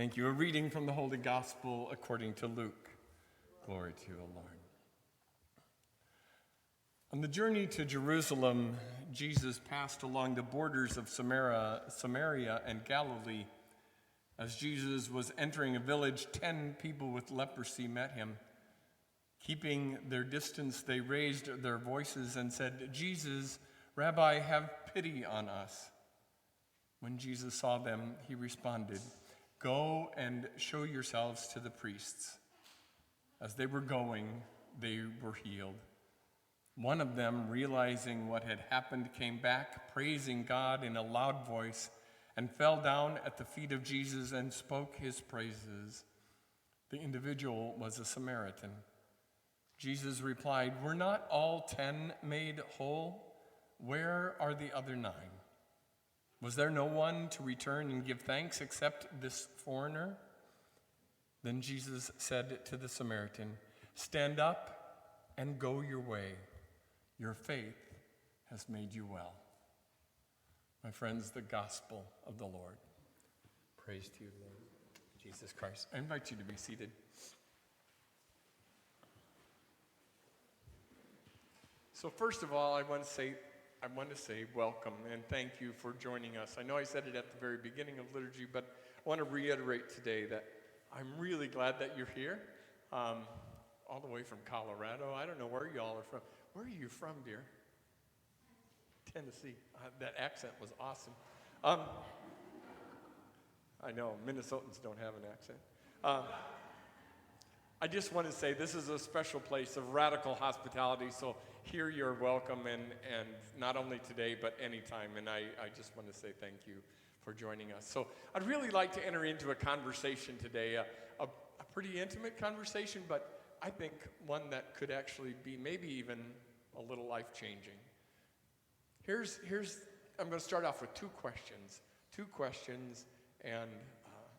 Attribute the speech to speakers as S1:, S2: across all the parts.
S1: Thank you. A reading from the Holy Gospel according to Luke. Glory to you, O Lord. On the journey to Jerusalem, Jesus passed along the borders of Samaria and Galilee. As Jesus was entering a village, 10 people with leprosy met him. Keeping their distance, they raised their voices and said, "Jesus, Rabbi, have pity on us." When Jesus saw them, he responded, "Go and show yourselves to the priests." As they were going, they were healed. One of them, realizing what had happened, came back, praising God in a loud voice, and fell down at the feet of Jesus and spoke his praises. The individual was a Samaritan. Jesus replied, "Were not all 10 made whole? Where are the other 9? Was there no one to return and give thanks except this foreigner?" Then Jesus said to the Samaritan, "Stand up and go your way. Your faith has made you well." My friends, the gospel of the Lord. Praise to you, Lord Jesus Christ. I invite you to be seated. So first of all, I want to say welcome and thank you for joining us. I know I said it at the very beginning of liturgy, but I want to reiterate today that I'm really glad that you're here, all the way from Colorado. I don't know where y'all are from. Where are you from, dear? Tennessee. That accent was awesome. I know, Minnesotans don't have an accent. I just want to say this is a special place of radical hospitality, so here you're welcome, and not only today, but anytime, and I just want to say thank you for joining us. So I'd really like to enter into a conversation today, a pretty intimate conversation, but I think one that could actually be maybe even a little life-changing. I'm going to start off with two questions, and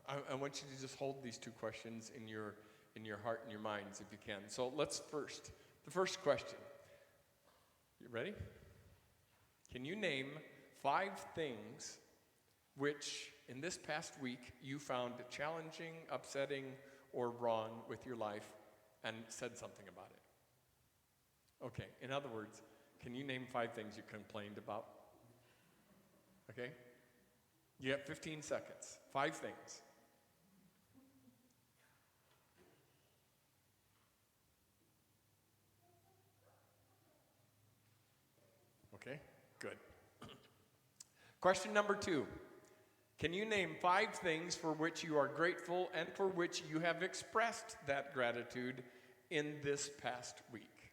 S1: I want you to just hold these two questions in your heart and your minds if you can. So the first question. You ready? Can you name 5 things which in this past week you found challenging, upsetting, or wrong with your life and said something about it? Okay, in other words, can you name 5 things you complained about? Okay? You have 15 seconds. 5 things. Okay, good. Question number 2. Can you name 5 things for which you are grateful and for which you have expressed that gratitude in this past week?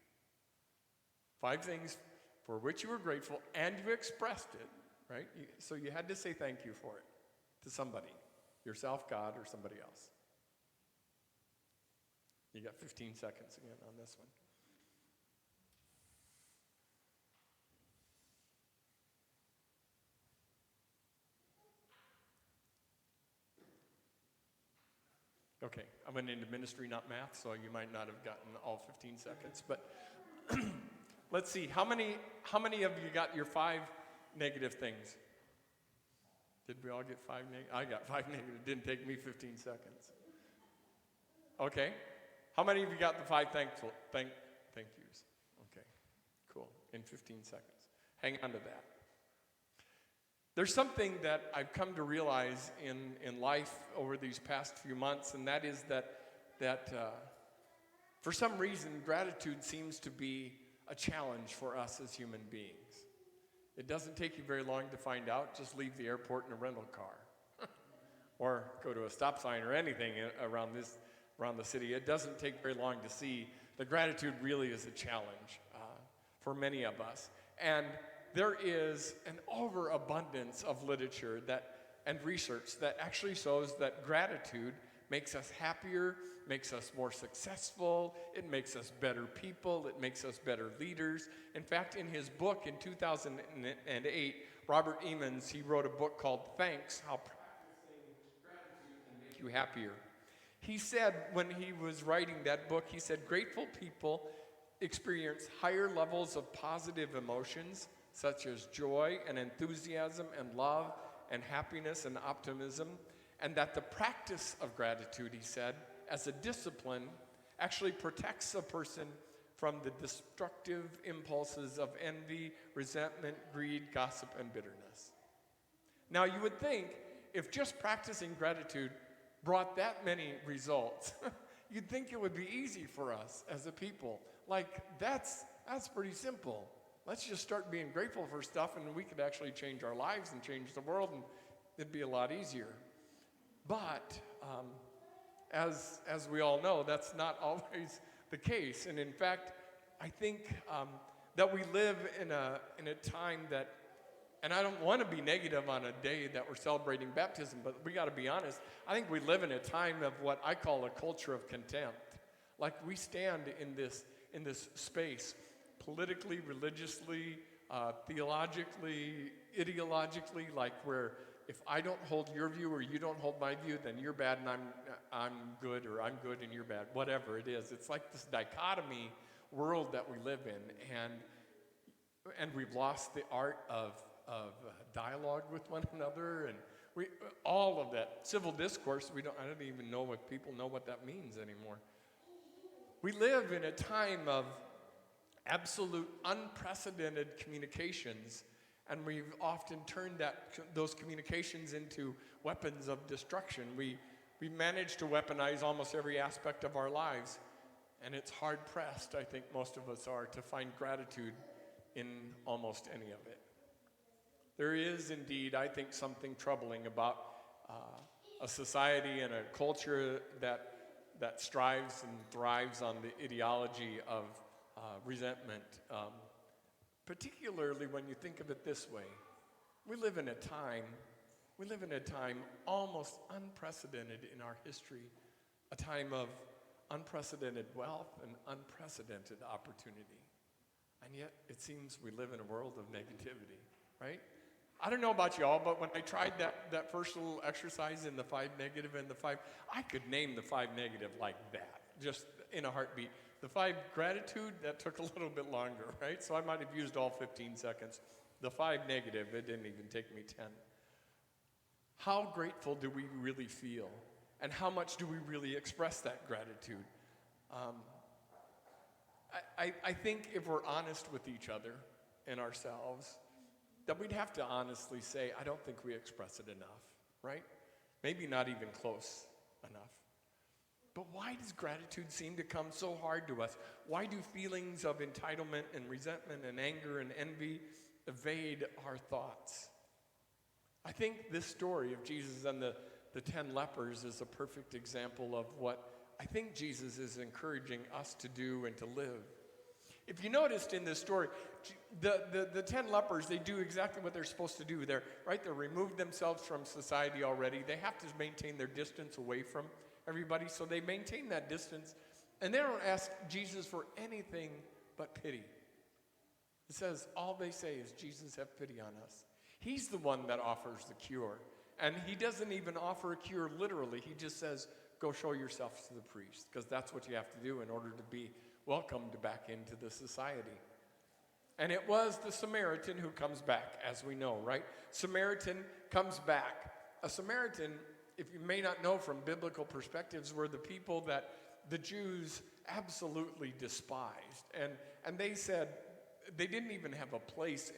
S1: 5 things for which you were grateful and you expressed it, right? So you had to say thank you for it to somebody, yourself, God, or somebody else. You got 15 seconds again on this one. Okay, I went into ministry, not math, so you might not have gotten all 15 seconds. But let's see, how many of you got your 5 negative things? Did we all get 5 negative? I got 5 negative. It didn't take me 15 seconds. Okay, how many of you got the 5 thank yous? Okay, cool, in 15 seconds. Hang on to that. There's something that I've come to realize in life over these past few months, and that is that for some reason, gratitude seems to be a challenge for us as human beings. It doesn't take you very long to find out. Just leave the airport in a rental car or go to a stop sign or anything around the city. It doesn't take very long to see that gratitude really is a challenge for many of us. And there is an overabundance of literature and research that actually shows that gratitude makes us happier, makes us more successful, it makes us better people, it makes us better leaders. In fact, in his book in 2008, Robert Emmons, he wrote a book called Thanks, How Practicing Gratitude Can Make You Happier. He said when he was writing that book, he said, grateful people experience higher levels of positive emotions, such as joy and enthusiasm and love and happiness and optimism. and that the practice of gratitude, he said, as a discipline, actually protects a person from the destructive impulses of envy, resentment, greed, gossip, and bitterness. Now, you would think if just practicing gratitude brought that many results, you'd think it would be easy for us as a people. Like, that's pretty simple. Let's just start being grateful for stuff, and we could actually change our lives and change the world, and it'd be a lot easier. But as we all know, that's not always the case. And in fact, I think that we live in a time that, and I don't want to be negative on a day that we're celebrating baptism, but we got to be honest. I think we live in a time of what I call a culture of contempt. Like, we stand in this space, politically, religiously, theologically, ideologically, like where if I don't hold your view or you don't hold my view, then you're bad and I'm good, or I'm good and you're bad, whatever it is. It's like this dichotomy world that we live in, and we've lost the art of dialogue with one another, and all of that civil discourse. I don't even know if people know what that means anymore. We live in a time of absolute unprecedented communications, and we've often turned those communications into weapons of destruction. We managed to weaponize almost every aspect of our lives, and it's hard-pressed, I think most of us are, to find gratitude in almost any of it. There is indeed, I think, something troubling about a society and a culture that strives and thrives on the ideology of resentment, particularly when you think of it this way. We live in a time almost unprecedented in our history, a time of unprecedented wealth and unprecedented opportunity. And yet, it seems we live in a world of negativity, right? I don't know about y'all, but when I tried that first little exercise in the 5 negative and the 5, I could name the 5 negative like that, just in a heartbeat. The 5 gratitude, that took a little bit longer, right? So I might have used all 15 seconds. The 5 negative, it didn't even take me 10. How grateful do we really feel? And how much do we really express that gratitude? I think if we're honest with each other and ourselves, that we'd have to honestly say, I don't think we express it enough, right? Maybe not even close enough. But why does gratitude seem to come so hard to us? Why do feelings of entitlement and resentment and anger and envy evade our thoughts? I think this story of Jesus and the 10 lepers is a perfect example of what I think Jesus is encouraging us to do and to live. If you noticed in this story, the 10 lepers, they do exactly what they're supposed to do. They're removed themselves from society already. They have to maintain their distance away from everybody, so they maintain that distance, and they don't ask Jesus for anything but pity. It says, all they say is, Jesus, have pity on us. He's the one that offers the cure, and he doesn't even offer a cure literally. He just says, go show yourself to the priest, because that's what you have to do in order to be welcomed back into the society. And it was the Samaritan who comes back, as we know, right? Samaritan comes back. A Samaritan, if you may not know from biblical perspectives, were the people that the Jews absolutely despised. And they said they didn't even have a place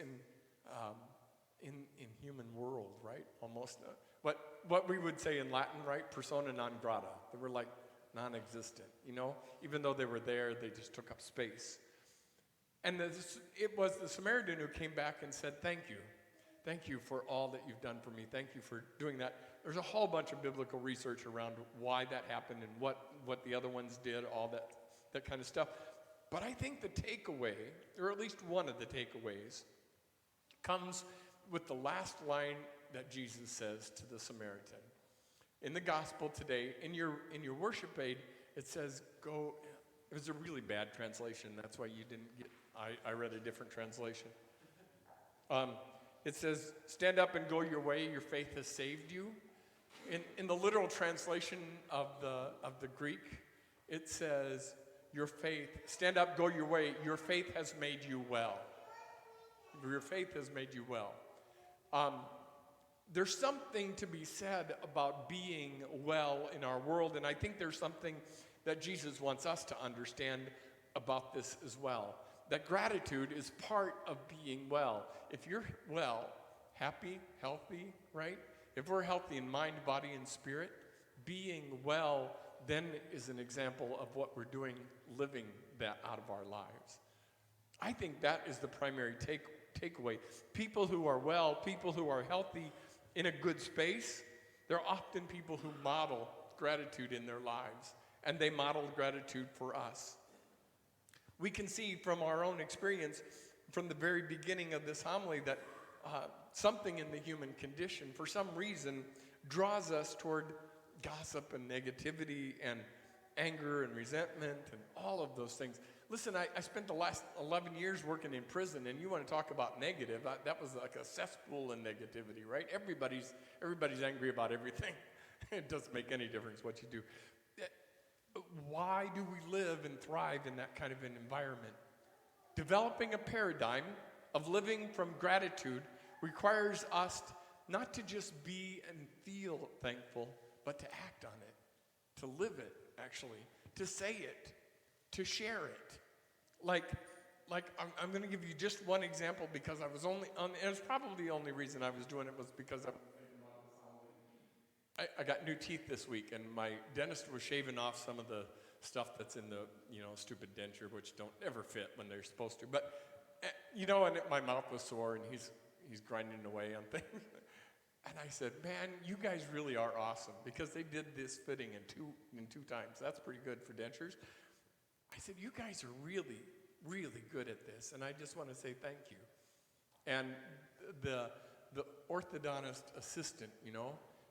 S1: in human world, right? Almost. What we would say in Latin, right? Persona non grata. They were like non-existent, you know? Even though they were there, they just took up space. And it was the Samaritan who came back and said, thank you. Thank you for all that you've done for me. Thank you for doing that. There's a whole bunch of biblical research around why that happened and what the other ones did, all that kind of stuff. But I think the takeaway, or at least one of the takeaways, comes with the last line that Jesus says to the Samaritan. In the gospel today, in your worship aid, it says, go. It was a really bad translation. That's why you didn't get, I read a different translation. It says, stand up and go your way, your faith has saved you. In the literal translation of the Greek, it says, your faith, stand up, go your way, your faith has made you well. Your faith has made you well. there's something to be said about being well in our world, and I think there's something that Jesus wants us to understand about this as well. That gratitude is part of being well. If you're well, happy, healthy, right? If we're healthy in mind, body, and spirit, being well then is an example of what we're doing, living that out of our lives. I think that is the primary takeaway. People who are well, people who are healthy in a good space, they're often people who model gratitude in their lives, and they model gratitude for us. We can see from our own experience from the very beginning of this homily that something in the human condition, for some reason, draws us toward gossip and negativity and anger and resentment and all of those things. Listen, I spent the last 11 years working in prison, and you want to talk about negative, that was like a cesspool in negativity, right? Everybody's angry about everything. It doesn't make any difference what you do. Why do we live and thrive in that kind of an environment? Developing a paradigm of living from gratitude requires us not to just be and feel thankful, but to act on it, to live it, actually, to say it, to share it. Like I'm going to give you just one example because I was only, and it was probably the only reason I was doing it was because I got new teeth this week, and my dentist was shaving off some of the stuff that's in the, stupid denture, which don't ever fit when they're supposed to. But, and my mouth was sore, and he's grinding away on things. And I said, man, you guys really are awesome, because they did this fitting in two times. That's pretty good for dentures. I said, you guys are really, really good at this, and I just want to say thank you. And the orthodontist assistant,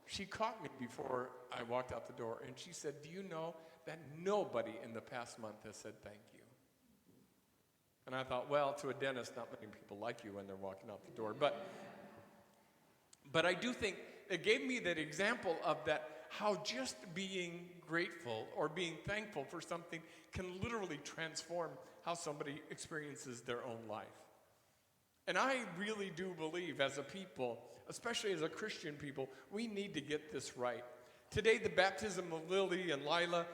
S1: she caught me before I walked out the door, and she said, do you know that nobody in the past month has said thank you? And I thought, well, to a dentist, not many people like you when they're walking out the door. But I do think it gave me that example of that, how just being grateful or being thankful for something can literally transform how somebody experiences their own life. And I really do believe as a people, especially as a Christian people, we need to get this right. Today, the baptism of Lily and Lila,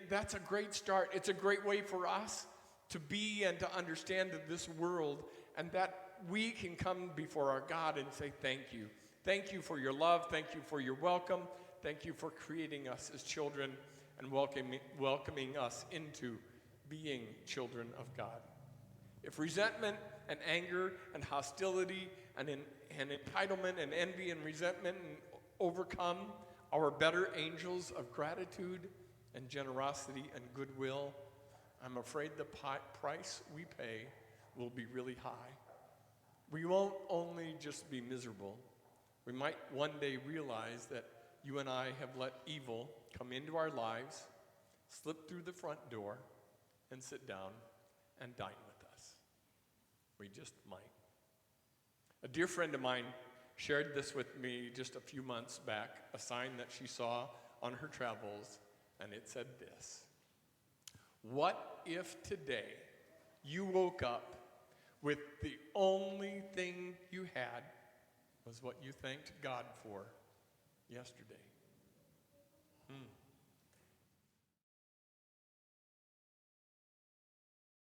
S1: that's a great start. It's a great way for us to be and to understand this world, and that we can come before our God and say thank you. Thank you for your love. Thank you for your welcome. Thank you for creating us as children and welcoming us into being children of God. If resentment and anger and hostility and entitlement and envy and resentment overcome our better angels of gratitude and generosity and goodwill, I'm afraid the price we pay will be really high. We won't only just be miserable. We might one day realize that you and I have let evil come into our lives, slip through the front door, and sit down and dine with us. We just might. A dear friend of mine shared this with me just a few months back, a sign that she saw on her travels, and it said this: what if today you woke up with the only thing you had was what you thanked God for yesterday?